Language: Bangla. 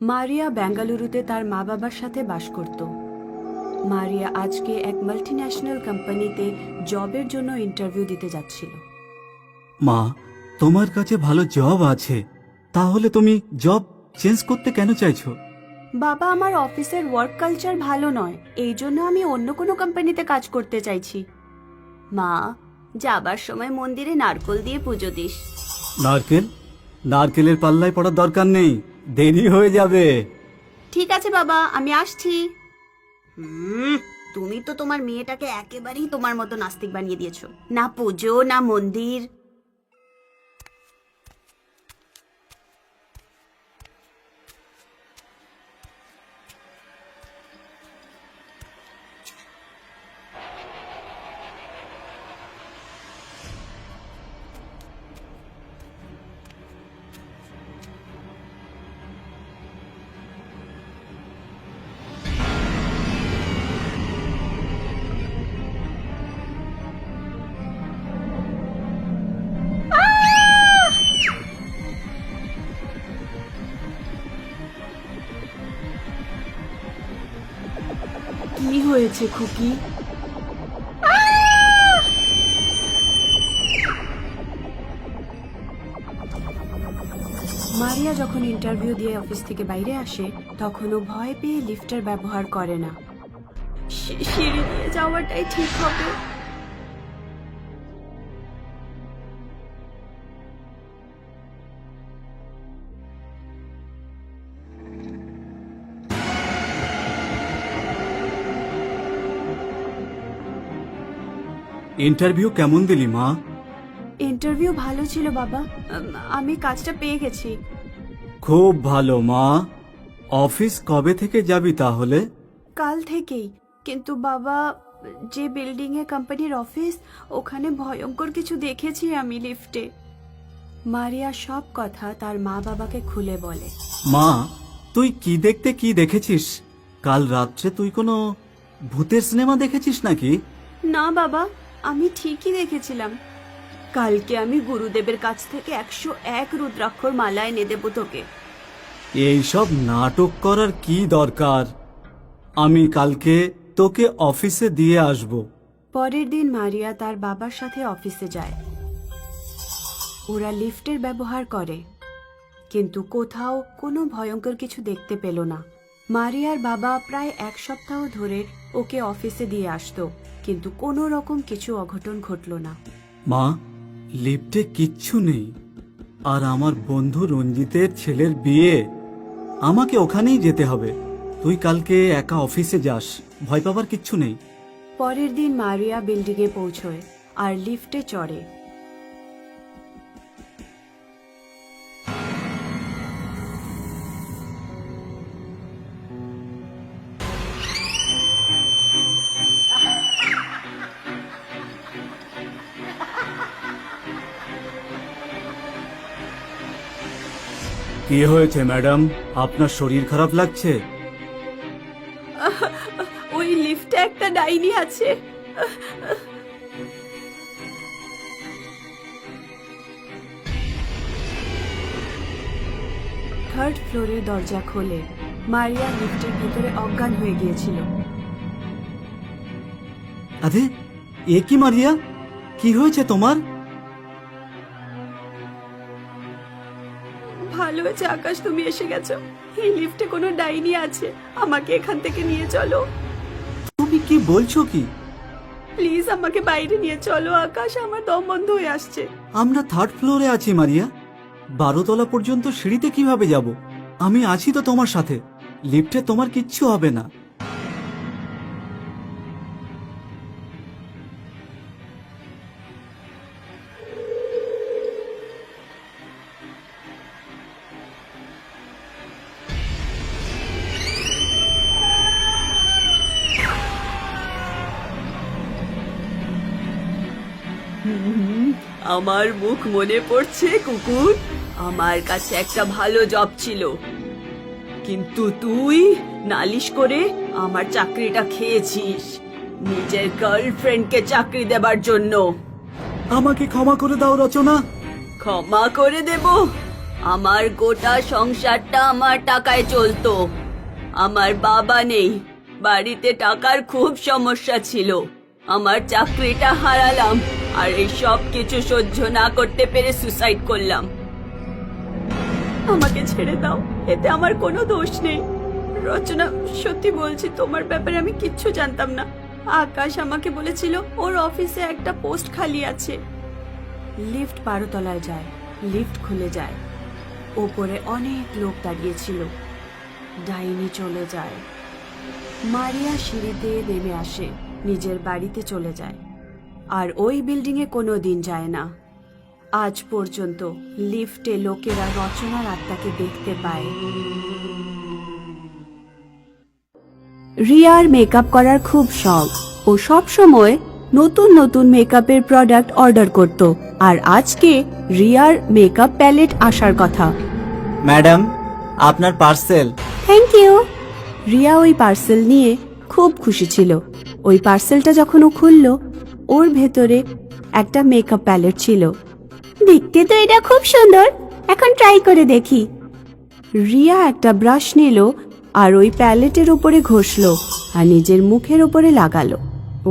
মারিয়া বেঙ্গালুরুতে তার মা বাবার সাথে বাস করত। মারিয়া আজকে এক মাল্টিন্যাশনাল কোম্পানিতে জবের জন্য ইন্টারভিউ দিতে যাচ্ছিল। মা, তোমার কাছে ভালো জব আছে, তাহলে তুমি জব চেঞ্জ করতে কেন চাইছো? বাবা, আমার অফিসের ওয়ার্ক কালচার ভালো নয়, এই জন্য আমি অন্য কোনো কোম্পানিতে কাজ করতে চাইছি। মা, যাবার সময় মন্দিরে নারকল দিয়ে পুজো দিস। নারকেলের পাল্লায় পড়ার দরকার নেই, দেরি হয়ে যাবে। ঠিক আছে বাবা, আমি আসছি। তুমি তো তোমার মেয়েটাকে একেবারেই তোমার মতো নাস্তিক বানিয়ে দিয়েছো, না পুজো না মন্দির। কি হয়েছে খুকি? মারিয়া যখন ইন্টারভিউ দিয়ে অফিস থেকে বাইরে আসে, তখনও ভয় পেয়ে লিফটের ব্যবহার করে না। সিঁড়ি দিয়ে যাওয়াটাই ঠিক হবে। ইন্টারভিউ কেমন দিলি মা? ইন্টারভিউ ভালো ছিল বাবা, আমি কাজটা পেয়ে গেছি। খুব ভালো মা। অফিস কবে থেকে যাবি তাহলে? কাল থেকেই। কিন্তু বাবা, যে বিল্ডিং এ কোম্পানির অফিস, ওখানে ভয়ঙ্কর কিছু দেখেছি আমি লিফটে। মারিয়া সব কথা তার মা বাবাকে খুলে বলে। মা, তুই কি দেখেছিস? কাল রাত্রে তুই কোনো ভূতের সিনেমা দেখেছিস নাকি? না বাবা, আমি ঠিকই দেখেছিলাম। কালকে আমি গুরুদেবের কাছ থেকে 101 রুদ্রাক্ষর মালা এনে দেবো তোকে। এইসব নাটক করার কি দরকার? আমি কালকে তোকে অফিসে দিয়ে আসব। পরের দিন মারিয়া তার বাবার সাথে অফিসে যায়। ওরা লিফটের ব্যবহার করে, কিন্তু কোথাও কোনো ভয়ঙ্কর কিছু দেখতে পেল না। মারিয়ার বাবা প্রায় 1 সপ্তাহ ধরে ওকে অফিসে দিয়ে আসতো, কিন্তু কোনো রকম কিছু অঘটন ঘটল না। মা, লিফটে কিচ্ছু নেই, আর আমার বন্ধু রঞ্জিতের ছেলের বিয়ে, আমাকে ওখানেই যেতে হবে। তুই কালকে একা অফিসে যাস, ভয় পাবার কিচ্ছু নেই। পরের দিন মারিয়া বিল্ডিংয়ে পৌঁছয় আর লিফটে চড়ে। কি হয়েছে ম্যাডাম, আপনার শরীর খারাপ লাগছে? ওই লিফটে একটা ডাইনি আছে। থার্ড ফ্লোরের দরজা খোলে। মারিয়া লিফটের ভিতরে অজ্ঞান হয়ে গিয়েছিল। আরে, এ কি মারিয়া, কি হয়েছে তোমার? ভালো হয়েছে আকাশ, তুমি এসে গেছো। এই লিফটে কোনো ডাইনি আছে, আমাকে এখান থেকে নিয়ে চলো। তুমি কি বলছো কি? প্লিজ আমাকে বাইরে নিয়ে চলো আকাশ, আমার দম বন্ধ হয়ে আসছে। আমরা থার্ড ফ্লোরে আছি মারিয়া, 12 তলা পর্যন্ত সিঁড়িতে কিভাবে যাব? আমি আছি তো তোমার সাথে, লিফটে তোমার কিচ্ছু হবে না। আমার মুখ মনে পড়ছে কুকুর, আমার কাছে একটা ভালো জব ছিল, কিন্তু তুই নালিশ করে আমার চাকরিটা খেয়েছিস নিজের গার্লফ্রেন্ডকে চাকরি দেবার জন্য। আমাকে ক্ষমা করে দাও রচনা। ক্ষমা করে দেব? আমার গোটা সংসারটা আমার টাকায় চলতো। আমার বাবা নেই, বাড়িতে টাকার খুব সমস্যা ছিল। আমার চাকরিটা হারালাম আর এই সব কিছু সহ্য না করতে পেরে সুসাইড করলাম। আমাকে ছেড়ে দাও, এতে আমার কোনো দোষ নেই। রচনা, সত্যি বলছি, তোমার ব্যাপারে আমি কিচ্ছু জানতাম না। আকাশ আমাকে বলেছিল ওর অফিসে একটা পোস্ট খালি আছে। লিফট 12 তলায় যায়, লিফট খুলে যায়। ওপরে অনেক লোক দাঁড়িয়েছিল। ডাইনি চলে যায়। মারিয়া সিঁড়িতে নেমে আসে, নিজের বাড়িতে চলে যায়। আর ওই বিল্ডিংয়ে কোনো দিন যায় না। আজ পর্যন্ত লিফটে লোকেরা রচনার আত্মাকে দেখতে পায়। রিয়ার মেকআপ করার খুব শখ। ও সব সময় নতুন নতুন মেকআপের প্রোডাক্ট অর্ডার করত। আর আজকে রিয়ার মেকআপ প্যালেট আসার কথা। ম্যাডাম, আপনার পার্সেল। Thank you. রিয়া ওই পার্সেল নিয়ে খুব খুশি ছিল। ওই পার্সেলটা যখন ও খুলল, ওর ভেতরে একটা মেকআপ প্যালেট ছিল। দেখতে তো এটা খুব সুন্দর, এখন ট্রাই করে দেখি। রিয়া একটা ব্রাশ নিল আর ওই প্যালেটের উপরে ঘষলো আর নিজের মুখের উপরে লাগালো।